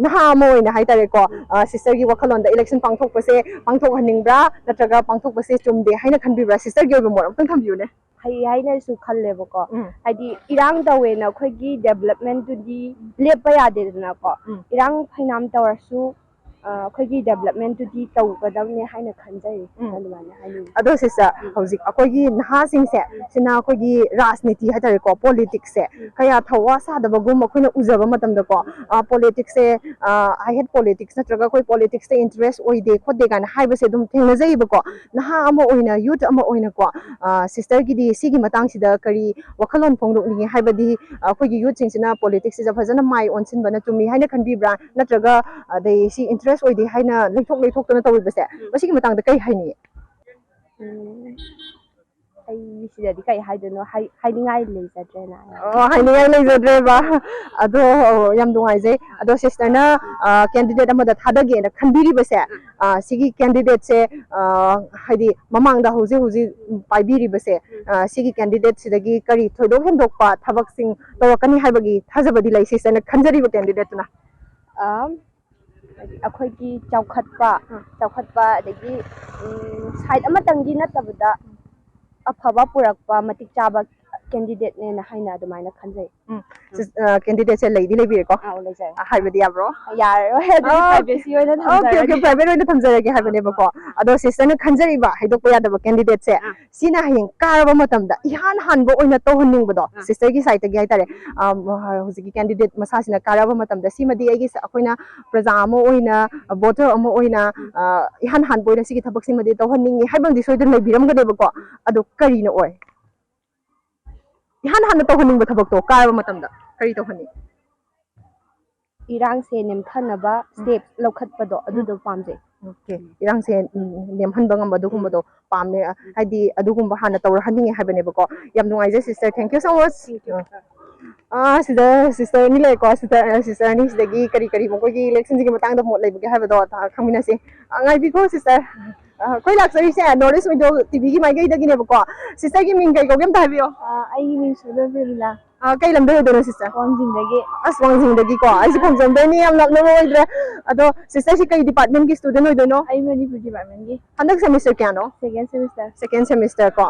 S4: naha ama oina haitare ko sister gi wakhalonda election pangthokbase pangthokhaningbra natraga pangthokbase chumde haina khanbibra sister gi obo moram tang thambiyune
S8: haina su khalleba ko hadi irang tawena khoigi development dudi lepa yadedna ko irang phainam tawarsu khoigi development dudi tawgadamne haina khanjai adumana haini
S4: ado sisa hauzik akoigi naha singse sina akoigi rajniti hatare ko politics se kaya thawa sadabagum akoina ujaba matamda ko politics se I hate politics natraga koi politics se interest oide khode gan haibase dum thengnajai bako naha ama oina youth ama oina ko sister gidi sigi matang sida kari wakhalon phongdokni haibadi akoigi youth singsina politics se fajana mai onsin bana chumi haina khanbibra natraga dei si interest oide haina leithok tona tawibase masigi matang da kai haini
S8: ai sidadi kai haidono hainingai leijadrena
S4: hainingai leijadreba ado yam dungai jai ado sister na candidate amada thadage na khanbiri base sigi candidate se haidi mamang da hoji paibiri base sigi candidate sidagi kari thoidok hendokpa thabak sing tawakani haibagi thajabadi lai sister na khanjari ba candidate na
S8: akhoi chawkhatpa adagi side amatangi natabada afaba purakpa matik chaba candidate ne na haina adumaina khanjai
S4: candidate se leidi lebire ko
S8: leijai
S4: haibadi abro
S8: yaro hedi privacy oina thamjai
S4: okay private oina thamjai haibane bako ado sister na khanjari ba haidokpa yadaba candidate se sina hayeng karaba matamda ihan hanbo oina tohning bodo sister gi side gi haitare hojiki candidate masa sina karaba matamda simadi agi akoina praja amo oina voter amo oina ihan hanbo oina sigi thabak simadi tohning haibang di soidun lebiram gane bako ado kari na oi ihan hanna tohning ba thabak to karaba matamda kari tohning
S8: irang se nemthanaba step lokhatpado adudo pamjai
S4: okay irang se nemhanba ngam adugumba pamne haidi adugumba hana tawra haninge habane bako yam nungai je sister thank you so much sister ni le ko sister ni sidagi kari moko gi election gi matang da mot leibage habado khamina se ngai bi ko sister koi laksari se notice video tv gi mai gai dagi ne bako sister gi ming gai ko gem ta habiyo
S8: ai min sulo verila
S4: kai lambe do sister
S8: wangjingdagi
S4: wangjingdagi ko ai se khomjam ni am lap no oidre ado sister si kai department gi student oidono
S8: ai manipur department gi
S4: handak semester kya no second semester ko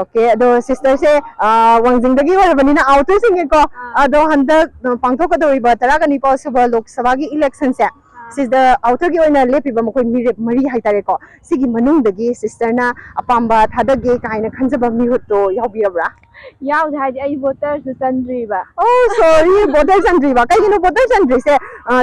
S4: okay ado sister se wangjingdagi oibani na outer singe ko ado handak pangthok ka doiba taragani ko suba lok sabha gi election se sister outer gi oina lepiba mokoi mari haitare ko sigi manungdagi sister na apamba thadage kaina khanjaba mihutto yaubirabra
S8: yaud haidi ai voter su chandriba
S4: oh sorry voter chandriba kai no voter chandri se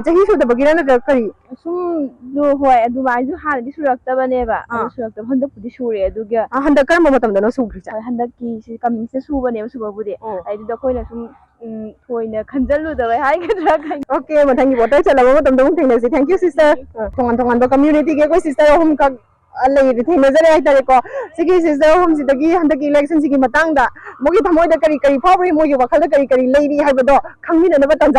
S4: chahi su da bagira na kari
S8: sum do hoi adu mai ju hal di surakta bane ba surakta handak pudi sure aduga
S4: handak karma matam da no su grisa
S8: handak ki si coming se su bane su babude ai du da koina sum thoina khanjalu da hai gadra kai
S4: okay mathangi voter chalaba matam da thengna si thank you sister tongan ba community ge ko sister hum ka alai ri thengna jare ai tare ko sigi sister hum sidagi handak election sigi matang da mogi thamoi da kari fawri mogi wakal da kari leiri haibado khangmina na ba